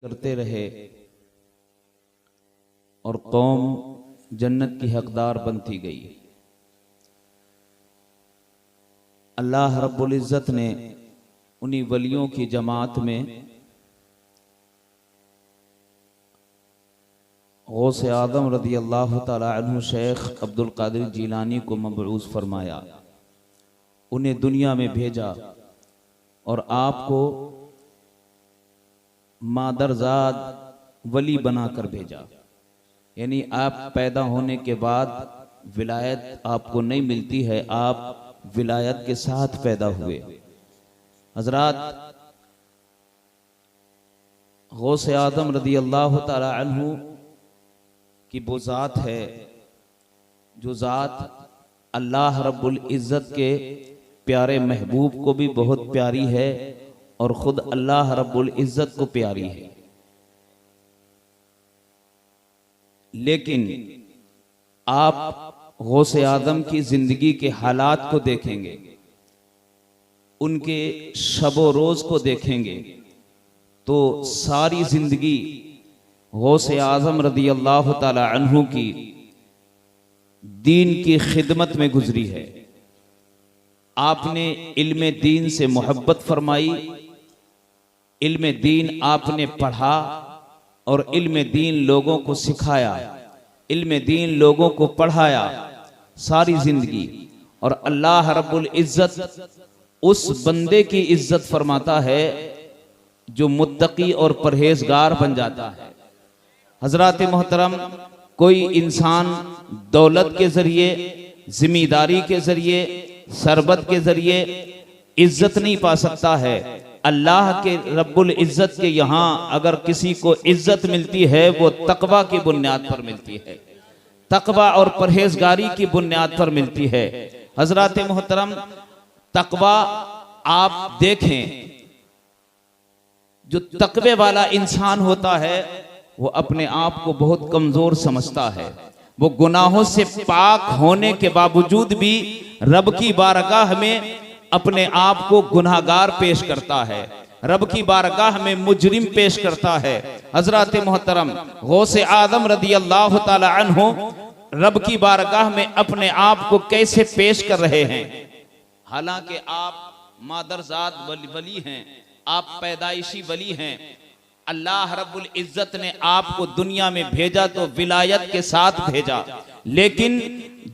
करते रहे और कौम जन्नत की हकदार बनती गई। अल्लाह रब्बुल इज़्ज़त ने उन्हीं वलियों की जमात में गौसे आदम रदी अल्लाह तआला अन्हु शेख अब्दुल कादिर जीलानी को मबऊस फरमाया, उन्हें दुनिया में भेजा और आपको मादरजाद वली बनाकर भेजा। यानी आप पैदा होने के बाद विलायत आपको नहीं मिलती है, आप विलायत के साथ पैदा हुए। हजरात, गौसे आदम रदी अल्लाह तआला अन्हु की वो ज़ात है जो ज़ात अल्लाह रब्बुल इज़्ज़त के प्यारे महबूब को भी बहुत प्यारी है और खुद अल्लाह रब्बुल इज़्ज़त को प्यारी है। लेकिन आप गौसे आदम की जिंदगी के हालात को देखेंगे, उनके शबो रोज को देखेंगे तो सारी जिंदगी गौसे आजम रदी अल्लाह तआला अन्हु की दीन की खिदमत में गुजरी है। आपने इल्म दीन से मोहब्बत फरमाई, इल्म दीन आपने पढ़ा और इल्म दीन लोगों को सिखाया, इल्म दीन लोगों को पढ़ाया सारी जिंदगी। और अल्लाह रब्बुल इज़्ज़त उस बंदे की इज्जत फरमाता है जो मुत्तकी और परहेजगार बन जाता है। हजरात मोहतरम, कोई इंसान दौलत के जरिए, जिम्मेदारी के जरिए, सरबत के जरिए इज्जत नहीं पा सकता है। अल्लाह के रब्बुल इज़्ज़त के यहाँ अगर किसी को इज्जत मिलती है वो तकवा की बुनियाद पर मिलती है, तकवा और परहेजगारी की बुनियाद पर मिलती है। हजरात मोहतरम, तकवा आप देखें, जो तकवे वाला इंसान होता है वो अपने आप को बहुत कमजोर समझता है। वो गुनाहों से पाक होने के बावजूद भी रब की बारगाह में अपने आप को गुनाहगार पेश करता है, रब की बारगाह में मुजरिम पेश करता है। हजरत मोहतरम, गौसे आदम रदी अल्लाह तआला अन्हु रब की बारगाह में अपने आप को कैसे पेश कर रहे हैं। हालांकि आप मादरजाद वली हैं, आप पैदाइशी वली हैं। अल्लाह रब्बुल इज़्ज़त ने आपको दुनिया में भेजा तो विलायत के साथ भेजा, लेकिन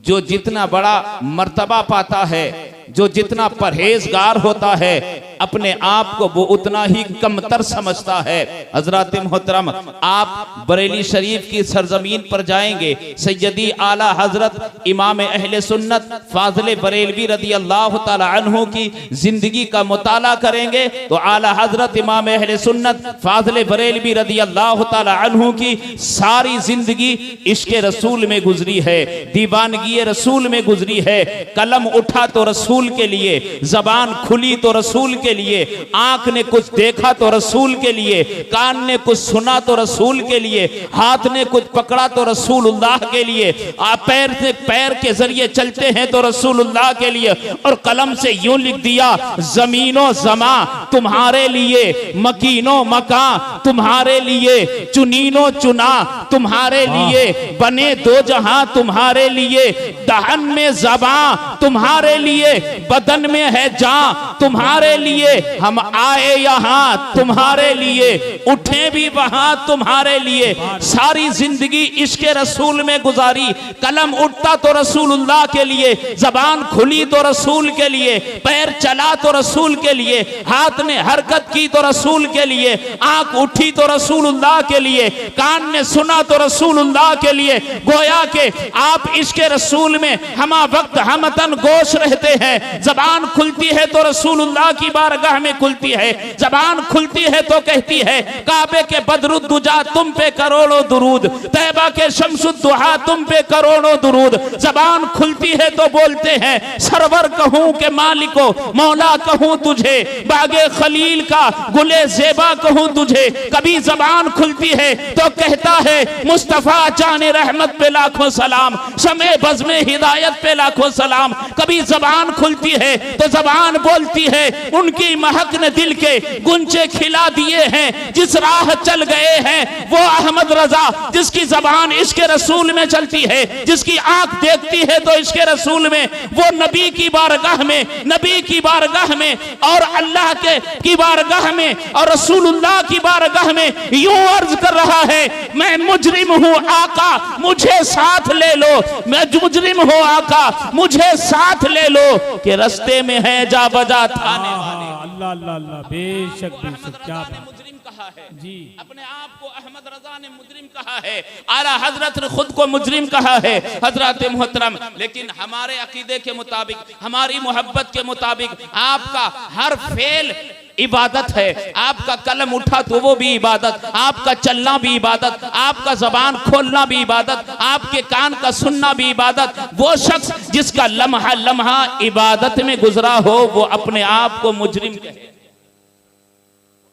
जो जितना बड़ा मर्तबा पाता है, जो जितना परहेजगार होता है, अपने आप को वो उतना ही कमतर समझता है। हजरत मोहतरम, आप बरेली शरीफ की सरजमीन पर जाएंगे, सैयदी आला हजरत इमाम अहले सुन्नत फाज़िल बरेलवी रदी अल्लाह तआला अन्हु की जिंदगी का मुताला करेंगे तो आला हजरत इमाम अहले सुन्नत फाज़िल बरेलवी रदी अल्लाह तआला अन्हु की सारी जिंदगी इश्क़ रसूल में गुजरी है, दीवानगी रसूल में गुजरी है। कलम उठा तो रसूल के लिए, जबान खुली तो रसूल के लिए, आंख ने कुछ देखा तो रसूल के लिए, कान ने कुछ सुना तो रसूल के लिए, हाथ ने कुछ पकड़ा तो रसूलुल्लाह के लिए, पैर से पैर के जरिए चलते हैं तो रसूलुल्लाह के लिए। और कलम से यूं लिख दिया, जमीनो जमा तुम्हारे लिए, मकीनो मका तुम्हारे लिए, चुनीनो चुना तुम्हारे लिए, बने दो जहां तुम्हारे लिए, दहन में ज़बां तुम्हारे लिए, बदन में है जान तुम्हारे लिए, हम आए यहाँ तुम्हारे लिए, उठे भी वहां तुम्हारे लिए। सारी जिंदगी इश्क़ रसूल में गुजारी, कलम उठता तो रसूलुल्लाह के लिए, जबान खुली तो रसूल के लिए, पैर चला तो रसूल के लिए, हाथ ने हरकत की तो रसूल के लिए, आंख उठी तो रसूलुल्लाह के लिए, कान ने सुना तो रसूलुल्लाह के लिए। गोया के आप इश्क़ रसूल में हमा वक्त हमतन गोश रहते हैं। जबान खुलती है तो रसूलुल्लाह की बारगाह में खुलती है, जबान खुलती है तो कहती है काबे के बदरुद्दुजा तुम पे करोड़ों दुरूद, तैबा के शम्सुद्दुहा तुम पे करोड़ों दुरूद। जबान खुलती है तो बोलते हैं सरवर कहूं के मालिको मौला कहूं तुझे, बागे खलील का गुले ज़ेबा कहूं तुझे। कभी जबान खुलती है तो कहता है मुस्तफा जाने रहमत पे लाखों सलाम, शमे बज़्मे हिदायत पे लाखों सलाम। कभी जबान खुलती है तो जबान बोलती है उनके उनकी महक ने दिल के गुंजे खिला दिए हैं। जिस राह चल गए हैं वो अहमद रजा, जिसकी जबान इश्क रसूल में चलती है, जिसकी आंख देखती है तो इश्क रसूल में, वो नबी की बारगाह में, नबी की बारगाह में और अल्लाह के की बारगाह में और रसूलुल्लाह की बारगाह में यूं अर्ज कर रहा है, मैं मुजरिम हूं आका मुझे साथ ले लो, मैं मुजरिम हूं आका मुझे साथ ले लो, कि रस्ते में है जा बजा थाने वाले। अल्लाह अल्लाह अल्लाह, बेशक बेशक, क्या बात मुजरिम कहा है जी। अपने आप को अहमद रजा ने मुजरिम कहा है, आला हजरत ने खुद को मुजरिम कहा है हजरत मोहतरम। लेकिन हमारे अकीदे के मुताबिक, हमारी मोहब्बत के मुताबिक आपका हर फेल इबादत है। आपका कलम उठा तो वो भी इबादत, आपका चलना भी इबादत, आपका जबान खोलना भी इबादत, आपके कान का सुनना भी इबादत। वो शख्स जिसका लम्हा लम्हा इबादत में गुजरा हो वो अपने आप को मुजरिम कहे,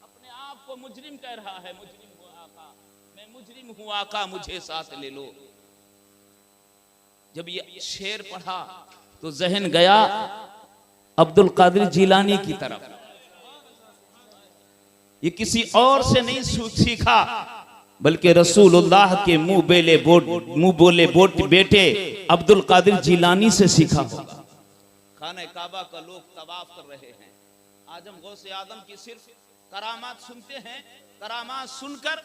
अपने आप को मुजरिम कह रहा है, मुजरिम हूं आका, मैं मुजरिम हूं आका मुझे साथ ले लो। जब ये शेर पढ़ा तो जहन गया अब्दुल कादिर जिलानी की तरफ। ये किसी और से नहीं सीखा बल्कि रसूलुल्लाह के मुंह बोले बेटे अब्दुल कादिर जिलानी से सीखा होगा। खाने काबा का लोग तवाफ कर रहे हैं, आजम गौसे आदम की सिर्फ करामात सुनते हैं, करामात सुनकर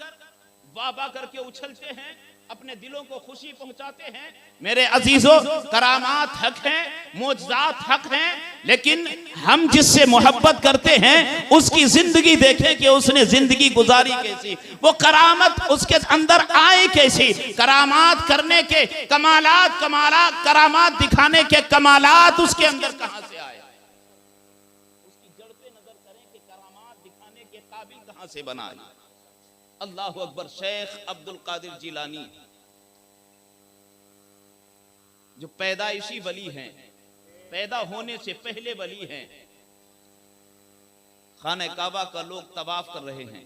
वाह वाह करके उछलते हैं, अपने दिलों को खुशी पहुंचाते हैं। मेरे अजीजों, करामात हक हैं, मोजज़ात हक हैं, लेकिन हम जिससे मोहब्बत करते हैं उसकी जिंदगी देखें कि उसने जिंदगी गुजारी कैसी, वो करामत उसके अंदर आए कैसी, करामात करने के कमालात, करामात दिखाने के कमालात उसके अंदर कहां से आए, उसकी जड़ पे नजर करें कि करामात दिखाने के काबिल कहां से बना। अल्लाह अकबर। शेख अब्दुल कादिर जिलानी जो पैदाइशी वली हैं, पैदा होने से पहले वली हैं, खाने काबा का लोग तवाफ कर रहे हैं,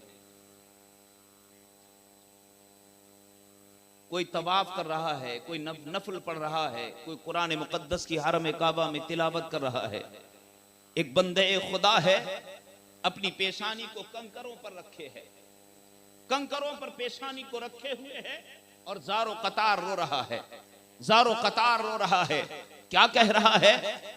कोई तवाफ कर रहा है, कोई नफल पढ़ रहा है, कोई कुरान मुकद्दस की हरम काबा में तिलावत कर रहा है। एक बंदे खुदा है, अपनी पेशानी को कंकरों पर रखे है, कंकरों पर पेशानी को रखे हुए है और ज़ारो कतार रो रहा है, ज़ारो कतार रो रहा है। क्या कह रहा है?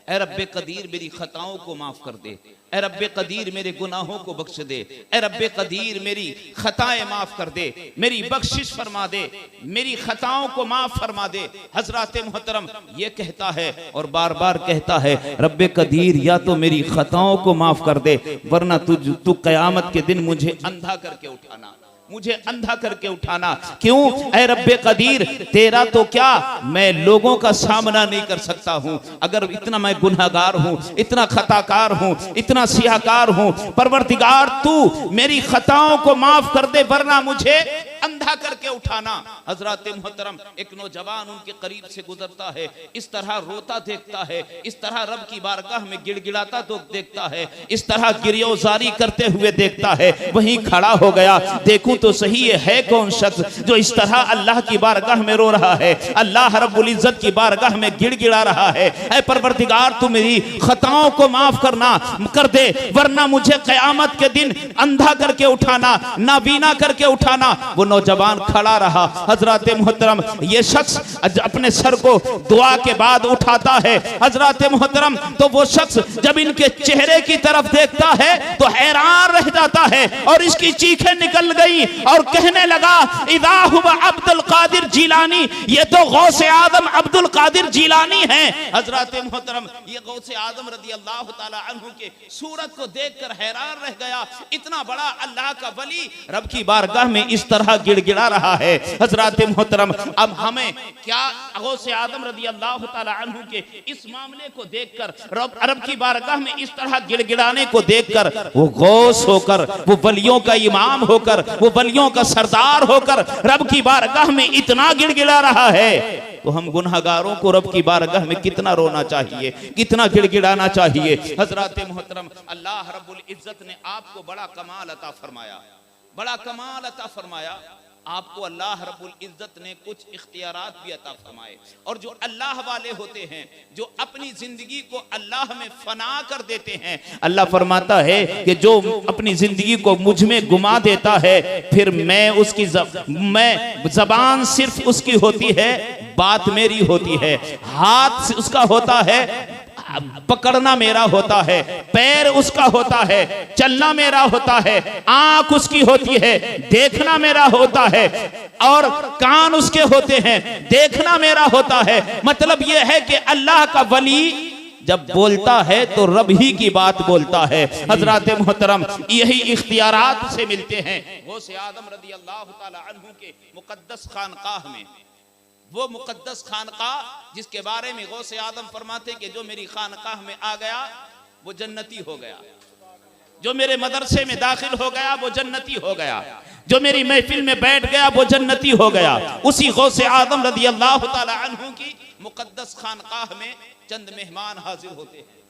ऐ रब्बे कदीर मेरी खताओं को माफ कर दे, ऐ रब्बे कदीर मेरे गुनाहों को बख्श दे, ऐ रब्बे कदीर मेरी खताएं माफ कर दे, मेरी बख्शिश फरमा दे, मेरी खताओं को माफ फरमा दे। हजरत मोहतरम ये कहता है और बार बार कहता है, रब्बे कदीर या तो मेरी खताओं को माफ कर दे वरना तू कयामत के दिन मुझे अंधा करके उठाना, मुझे अंधा करके उठाना। क्यों? ऐ रब्बे कदीर तेरा तो क्या मैं लोगों का सामना नहीं कर सकता हूं, अगर इतना मैं गुनहगार हूं, इतना खताकार हूं, इतना सियाकार हूं, परवरदिगार तू मेरी खताओं को माफ कर दे वरना मुझे अंधा करके उठाना। हजरत मोहतरम एक नौजवान उनके करीब से गुजरता है, इस तरह रोता देखता है, इस तरह रब की बारगाह में गिड़गिड़ाता तो देखता है, इस तरह गिरियोजारी करते हुए देखता है। वहीं खड़ा हो गया, देखूं तो सही ये है कौन शख्स जो इस तरह अल्लाह की बारगाह में रो रहा है, अल्लाह रब्बुल इज्जत की बारगाह में गिड़गिड़ा रहा है। ऐ परवरदिगार तू मेरी खताओं को माफ करना कर दे वरना मुझे क़यामत के दिन अंधा करके उठाना, नाबीना करके उठाना। वो नौजवान खड़ा रहा। हजरत मोहतरम ये शख्स अपने सर को दुआ के बाद उठाता है। हजरत मोहतरम तो वो शख्स जब इनके चेहरे की तरफ देखता है तो हैरान रह जाता है और इसकी चीखें निकल गई और कहने लगा, इदा हुवा अब्दुल कादिर जिलानी, ये तो गौसे आदम अब्दुल कादिर जिलानी हैं। हजरत मोहतरम ये गौसे आदम रज़ी अल्लाह ताला अन्हु के सूरत को देखकर हैरान रह गया। इतना बड़ा अल्लाह का वली रब की बारगाह में इस तरह गिड़गिड़ा रहा है। हजरत मोहतरम अब हमें क्या गौसे आदम रज़ी अल्लाह ताला अन्हु के इस मामले को देखकर, रब की बारगाह में इस तरह गिड़गिड़ाने को देखकर वो गौस होकर, वो वलियों का इमाम होकर, वो वलियों का सरदार होकर रब की बारगाह में इतना गिड़गिड़ा रहा है, तो हम गुनहगारों को रब की बारगाह में कितना रोना चाहिए, कितना गिड़गिड़ाना चाहिए। हजरत मोहतरम अल्लाह रब्बुल इज्जत ने आपको बड़ा कमाल अता फरमाया, बड़ा कमाल अता फरमाया। आपको अल्लाह रब्बुल इज्जत ने कुछ इख्तियारात भी अता फरमाए। और जो अल्लाह वाले होते हैं, जो अपनी जिंदगी को अल्लाह में फना कर देते हैं, अल्लाह फरमाता है कि जो अपनी जिंदगी को मुझ में गुमा देता है, फिर मैं उसकी मैं जबान सिर्फ उसकी होती है, बात मेरी होती है, हाथ उसका होता है, पकड़ना मेरा होता है, पैर उसका होता है, चलना मेरा होता है, आंख उसकी होती है, देखना मेरा होता है, और कान उसके होते हैं, देखना मेरा होता है। मतलब यह है कि अल्लाह का वली जब बोलता है तो रब ही की बात बोलता है। हजरत मोहतरम यही इख्तियारात से मिलते हैं। गौसे आदम रदी अल्लाह ताला अन्हु के मुकद्दस खानकाह में, वो मुकद्दस खानकाह जिसके बारे में गौसे आदम फरमाते कि जो मेरी खानकाह में आ गया वो जन्नती हो गया, जो मेरे मदरसे में दाखिल हो गया वो जन्नती हो गया, जो मेरी महफिल में बैठ गया वो जन्नती हो गया। उसी गौसे आदम रदी अल्लाह ताला अन्हु की मुकद्दस खानकाह में चंद मेहमान हाजिर होते हैं।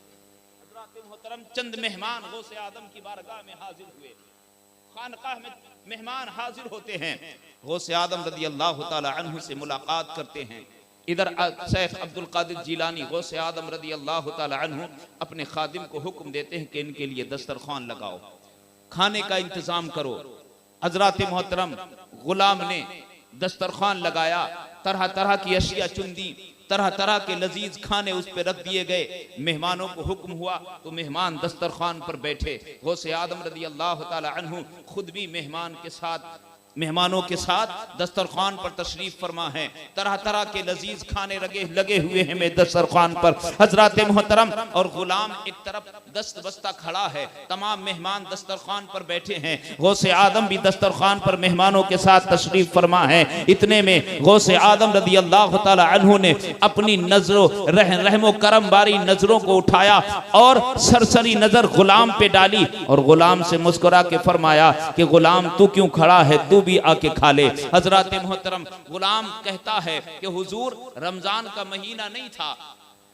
हज़रात मोहतरम चंद मेहमान गौसे आदम की बारगाह में हाजिर हुए, खानकाह में मेहमान हाजिर होते हैं। गौसे आदम रदी अल्लाह ताला अन्हु से मुलाकात करते हैं। इधर शेख अब्दुल कादिर जिलानी गौसे आदम रदी अल्लाह ताला अन्हु अपने खादिम को हुक्म देते हैं कि इनके लिए दस्तरखान लगाओ, खाने का इंतजाम करो। हजरात मोहतरम गुलाम ने दस्तरखान लगाया, तरह तरह की अशिया चुन दी, तरह तरह के लजीज खाने उस पर रख दिए गए। मेहमानों को हुक्म हुआ तो मेहमान दस्तरखान पर बैठे। गौसे आदम रदी अल्लाह ताला अन्हु खुद भी मेहमानों के साथ दस्तरखान पर तशरीफ फरमा है। तरह तरह के लजीज खाने लगे हुए हैं में दस्तरखान पर। हजरत मोहतरम और गुलाम एक तरफ दस्त बस्ता खड़ा है, तमाम मेहमान दस्तरखान पर बैठे हैं। गौसे आदम भी दस्तरखान पर मेहमानों के साथ तशरीफ फरमा है। इतने में गौसे आदम रदी अल्लाह ताला अन्हु ने अपनी नजरों रहमो करम बारी नजरों को उठाया और सरसरी नजर गुलाम पे डाली और गुलाम से मुस्कुरा के फरमाया कि गुलाम तू क्यों खड़ा है, तू भी आके खा ले। हजरत मोहतरम गुलाम कहता है कि हुजूर रमजान का महीना नहीं था,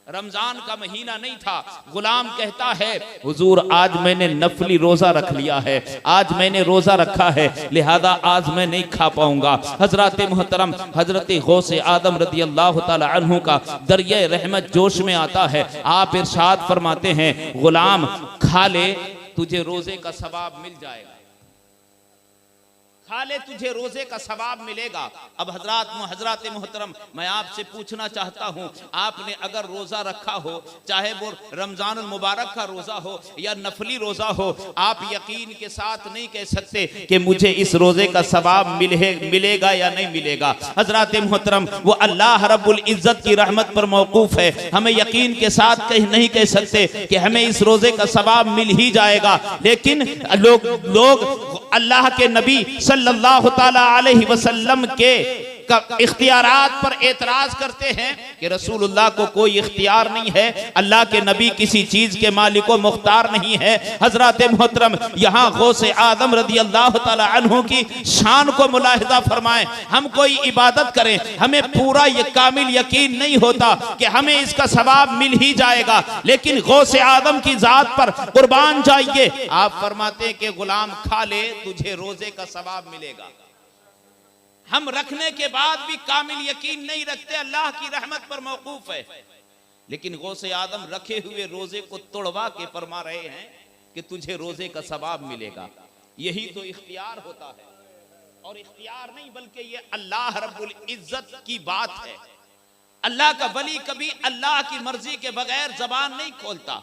रमजान का महीना नहीं था। गुलाम कहता है हुजूर आज मैंने नफली रोजा रख लिया है, आज मैंने रोजा रखा है, लिहाजा आज मैं नहीं खा पाऊंगा। हजरत मोहतरम हजरत गौसे आदम रदी अल्लाह ताला अन्हु का दरिया रहमत जोश में आता है। आप इरशाद फरमाते हैं गुलाम खा ले, तुझे रोजे का सवाब मिल जाएगा, खा ले तुझे रोजे का सवाब मिलेगा। अब हजरत मोहतरम मैं आपसे पूछना चाहता हूँ, आपने अगर रोजा रखा हो, चाहे वो रमजान मुबारक का रोजा हो या नफली रोजा हो, आप यकीन के साथ नहीं कह सकते कि मुझे इस रोजे का सवाब मिलेगा या नहीं मिलेगा। हजरत मोहतरम वो अल्लाह रब्बुल इज्जत की रहमत पर मौकूफ है। हमें यकीन के साथ नहीं कह सकते कि हमें इस रोजे का सवाब मिल ही जाएगा, लेकिन लोग अल्लाह के नबी सल्लल्लाहु ताला अलैहि वसल्लम के इख्तियारात पर एतराज करते हैं कि रसूलुल्लाह को कोई इख्तियार नहीं है, अल्लाह के नबी किसी चीज के मालिक व मुख्तार नहीं है। हजरत मोहतरम यहाँ गौसे आदम रदी अल्लाह ताला अन्हु की शान को मुलाहिजा फरमाएं। हम कोई इबादत करें, हमें पूरा ये कामिल यकीन नहीं होता कि हमें इसका सवाब मिल ही जाएगा, लेकिन गौसे आदम की जात पर कुर्बान जाइए, आप फरमाते हैं कि गुलाम खा ले तुझे रोजे का सवाब मिलेगा। हम रखने के बाद भी कामिल यकीन नहीं रखते, अल्लाह की रहमत पर मौकूफ है, लेकिन गौसे आदम रखे हुए रोजे को तोड़वा के फरमा रहे हैं कि तुझे रोजे का सवाब मिलेगा। यही तो इख्तियार होता है, और इख्तियार नहीं बल्कि ये अल्लाह रब्बुल इज्जत की बात है। अल्लाह का वली कभी अल्लाह की मर्जी के बगैर जबान नहीं खोलता।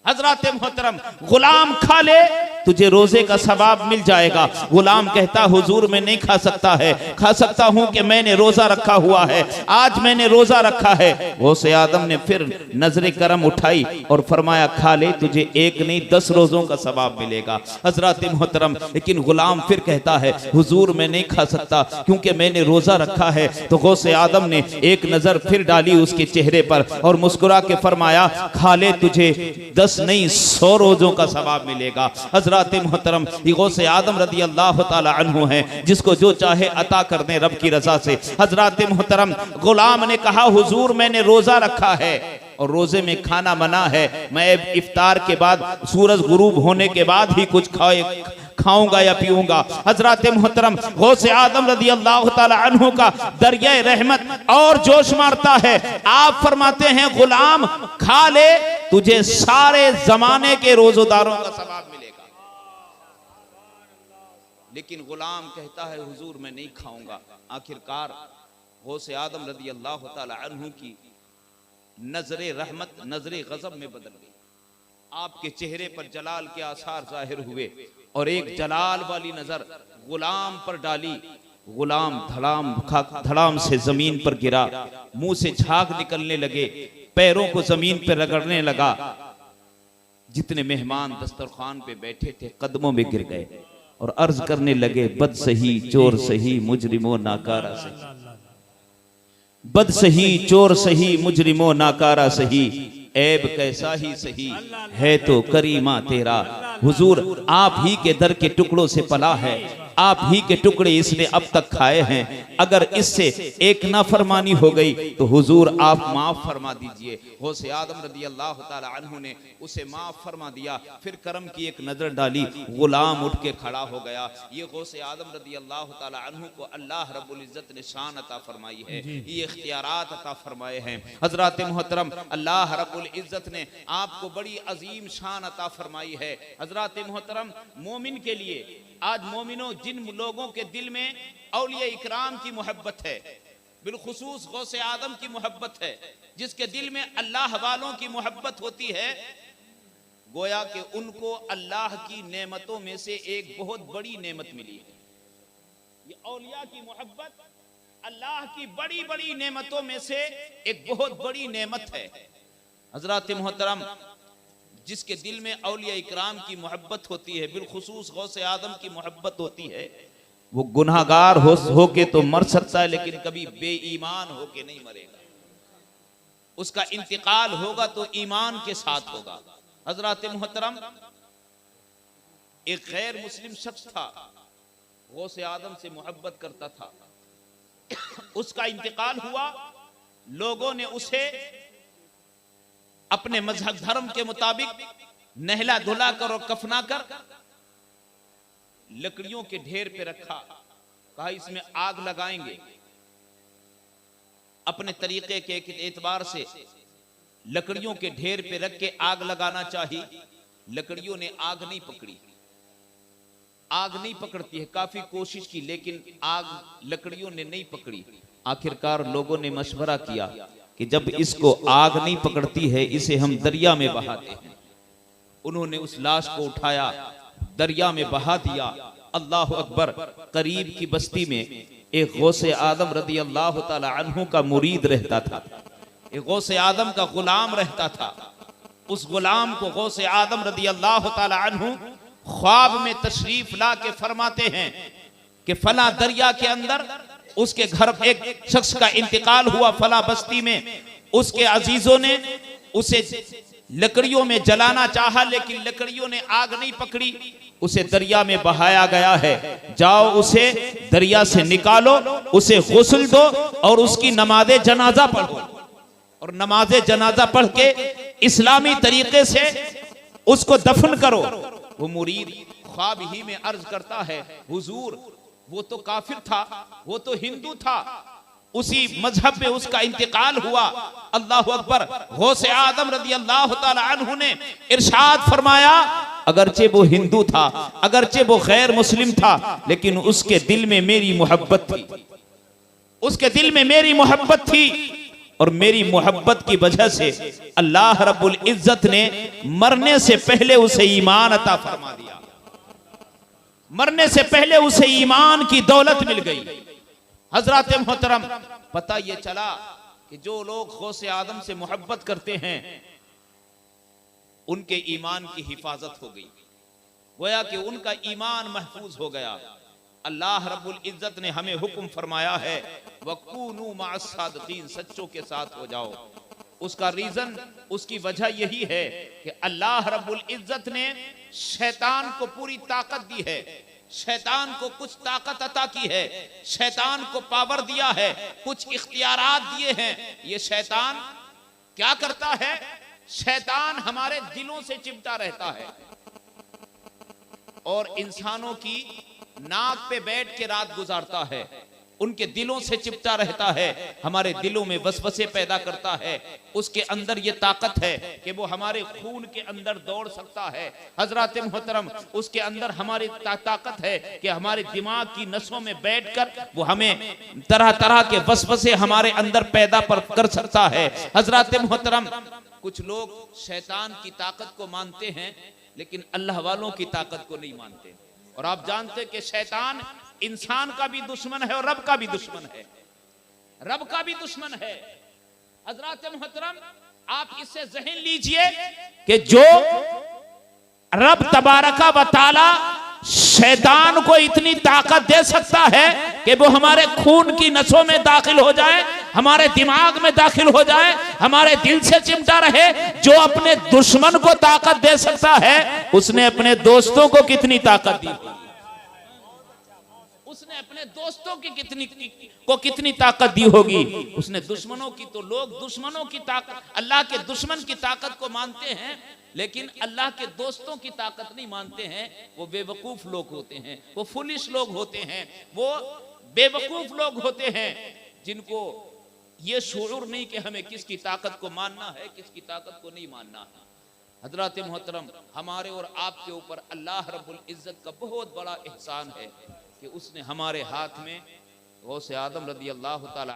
हजरत मोहतरम गुलाम खा ले तुझे रोजे का सवाब मिल जाएगा। गुलाम कहता हुजूर मैं नहीं खा सकता है, खा सकता हूं कि मैंने रोजा रखा हुआ है, आज मैंने रोजा रखा है। गौसे आदम ने फिर नजर करम उठाई और फरमाया खा ले तुझे एक नहीं 10 रोजों का सवाब मिलेगा। हजरत मोहतरम लेकिन गुलाम फिर कहता है हुजूर मैं नहीं खा सकता क्योंकि मैंने रोजा रखा है। तो गौसे आदम ने एक नजर फिर डाली उसके चेहरे पर और मुस्कुरा के फरमाया खा ले तुझे 10 नहीं 100 रोजों का सवाब मिलेगा। हजरत मोहतरम गौसे आदम रदी अल्लाह ताला अन्हु हैं, जिसको जो चाहे अता कर दे रब की रजा से। हजरत मोहतरम गुलाम ने कहा हुजूर मैंने रोजा रखा है और रोजे में खाना मना है, मैं इफ्तार के बाद सूरज गुरूब होने के बाद ही कुछ खाऊंगा या पीऊंगा। हजरत मोहतरम गौसे आदम रदी अल्लाह ताला अन्हु का दरिया रहमत और जोश मारता है। आप फरमाते हैं गुलाम खा ले, तुझे सारे जमाने के रोजोदारों का सवाब मिलेगा। लेकिन गुलाम कहता है हुजूर मैं नहीं खाऊंगा। आखिरकार गौसे आदम रदी अल्लाह ताला अन्हु की नजरे रहमत नजरे गजब में बदल गई। आपके चेहरे पर जलाल के आसार जाहिर हुए और एक जलाल वाली नजर गुलाम पर डाली। गुलाम धड़ाम से जमीन पर गिरा, मुंह से झाग निकलने लगे, पैरों को जमीन पर रगड़ने लगा। जितने मेहमान दस्तरखान पे बैठे थे कदमों में गिर गए और अर्ज करने लगे बद सही चोर सही मुजरिमो नाकारा सही, बद सही चोर सही मुजरिमो नाकारा सही, ऐब कैसा ही सही है तो करीमा तेरा। हुजूर आप ही के दर के टुकड़ों से पला है, आप ही के टुकड़े इसने अब तक खाए हैं। अगर इससे एक नाफरमानी हो गई तो हुजूर आप माफ फरमा दीजिए। गौसे आदम रदी अल्लाह ताला अन्हु ने उसे माफ फरमा दिया। फिर करम की एक नजर डाली, गुलाम उठ के खड़ा हो गया। ये गौसे आदम रदी अल्लाह ताला अन्हु को अल्लाह रब्बुल इज्जत ने शान अता फरमाई है, ये इख्तियारात अता फरमाए हैं। हजरत मोहतरम अल्लाह रब्बुल इज्जत ने आपको बड़ी अजीम शान अता फरमाई है। हजरत मोहतरम मोमिन के लिए आज मोमिनों जिन लोगों के दिल में औलिया इकराम की मोहब्बत है, बिलखुसूस गौसे आदम की मोहब्बत है, जिसके दिल में अल्लाह वालों की मोहब्बत होती है, गोया कि उनको अल्लाह की नेमतों में से एक बहुत बड़ी नेमत मिली है। ये औलिया की मोहब्बत अल्लाह की बड़ी बड़ी नेमतों में से एक बहुत बड़ी नेमत है। हजरत मोहतरम जिसके दिल में औलिया इकराम की मोहब्बत होती है, बिलखुसूस गौसे आदम की मोहब्बत होती है, वो गुनाहगार हो के तो मर सकता है लेकिन कभी बेईमान हो के नहीं मरेगा। उसका इंतकाल होगा तो ईमान के साथ होगा। हजरत मोहतरम एक गैर मुस्लिम शख्स था, गौसे आदम से मोहब्बत करता था, उसका इंतकाल हुआ, लोगों ने उसे अपने मजहब धर्म के मुताबिक नहला धुला कर और कफना कर लकड़ियों के ढेर पे रखा। कहा इसमें आग लगाएंगे। अपने तरीके के एतबार से लकड़ियों के ढेर पे रख के आग लगाना चाहिए। लकड़ियों ने आग नहीं पकड़ी, आग नहीं पकड़ती है, काफी कोशिश की लेकिन आग लकड़ियों ने नहीं पकड़ी। आखिरकार लोगों ने मशवरा किया कि जब इसको आग नहीं पकड़ती है इसे हम दरिया में बहाते हैं। उन्होंने उस लाश को उठाया, दरिया में बहा दिया। अल्लाह अकबर। करीब की बस्ती में एक गौसे आदम रदी अल्लाह ताला अन्हु का मुरीद रहता था, एक गौसे आदम का गुलाम रहता था। उस गुलाम को गौसे आदम रदी अल्लाह ताला अन्हु ख्वाब में तशरीफ ला के फरमाते हैं कि फला दरिया के अंदर उसके घर एक शख्स का इंतकाल हुआ, फला बस्ती में। उसके अजीजों ने उसे लकड़ियों में जलाना चाहा लेकिन लकड़ियों ने आग नहीं पकड़ी, उसे दरिया में बहाया गया है। जाओ उसे दरिया से निकालो, उसे गुस्ल दो और उसकी नमाज़े जनाजा पढ़ो और नमाज़े जनाजा पढ़ के इस्लामी तरीके से उसको दफन करो। वो मुरीद ख्वाब ही में अर्ज करता है, हुजूर वो तो काफिर था, वो तो हिंदू था, उसी मजहब में उसका इंतकाल हुआ। अल्लाह अकबर। गौसे आदम रदी अल्लाह ताला अन्हु ने इरशाद फरमाया, अगरचे वो हिंदू था, अगरचे वो गैर मुस्लिम था, लेकिन उसके दिल में मेरी मोहब्बत थी, उसके दिल में मेरी मोहब्बत थी और मेरी मोहब्बत की वजह से अल्लाह रब्बुल इज्जत ने मरने से पहले उसे ईमान अता फरमा दिया, मरने से पहले उसे ईमान की दौलत मिल गई। हजरत मोहतरम पता ये चला कि जो लोग गौसे आदम से मोहब्बत करते हैं उनके ईमान की हिफाजत हो गई, गोया कि उनका ईमान महफूज हो गया। अल्लाह रब्बुल इज्जत ने हमें हुक्म फरमाया है, वकूनू मअस सादिकीन, सच्चों के साथ हो जाओ। उसका रीजन, उसकी वजह यही है कि अल्लाह रब्बुल इज्जत ने शैतान को पूरी ताकत दी है, शैतान को कुछ ताकत अता की है, शैतान को पावर दिया है, कुछ इख्तियारात दिए हैं। ये शैतान क्या करता है? शैतान हमारे दिलों से चिपटा रहता है और इंसानों की नाक पे बैठ के रात गुजारता है, उनके दिलों से चिपटा रहता है, हमारे दिलों में वसवसे पैदा करता है। उसके अंदर ये ताकत है कि वो हमारे खून के अंदर दौड़ सकता है। हजरत मोहतरम, उसके अंदर हमारी ताकत है कि हमारे दिमाग की नसों में बैठकर वो हमें तरह तरह के वसवसे हमारे अंदर पैदा कर सकता है। हजरत मोहतरम, कुछ लोग शैतान की ताकत को मानते हैं लेकिन अल्लाह वालों की ताकत को नहीं मानते। और आप जानते हैं कि शैतान इंसान का भी दुश्मन है और रब का भी दुश्मन है, रब का भी दुश्मन है। हजरत मोहतरम, आप इससे ज़हन लीजिए कि जो रब तबारका व तआला शैतान को इतनी ताकत दे सकता है कि वो हमारे खून की नसों में दाखिल हो जाए, हमारे दिमाग में दाखिल हो जाए, हमारे दिल से चिमटा रहे, जो अपने दुश्मन को ताकत दे सकता है उसने अपने दोस्तों को कितनी ताकत दी, उसने अपने दोस्तों की कितनी ताकत दी होगी। उसने दुश्मनों की, तो लोग दुश्मनों की ताकत, अल्लाह के दुश्मन की ताकत को मानते हैं लेकिन अल्लाह के दोस्तों की ताकत नहीं मानते हैं। वो बेवकूफ लोग होते हैं, वो फुलिश लोग होते हैं, वो बेवकूफ लोग होते हैं जिनको ये शऊर नहीं कि हमें किसकी ताकत को मानना है, किसकी ताकत को नहीं मानना है। हजरत मोहतरम, हमारे और आपके ऊपर अल्लाह रब्बुल इज्जत का बहुत बड़ा एहसान है कि उसने हमारे हाथ में गौसे आदम रदी अल्लाह ताला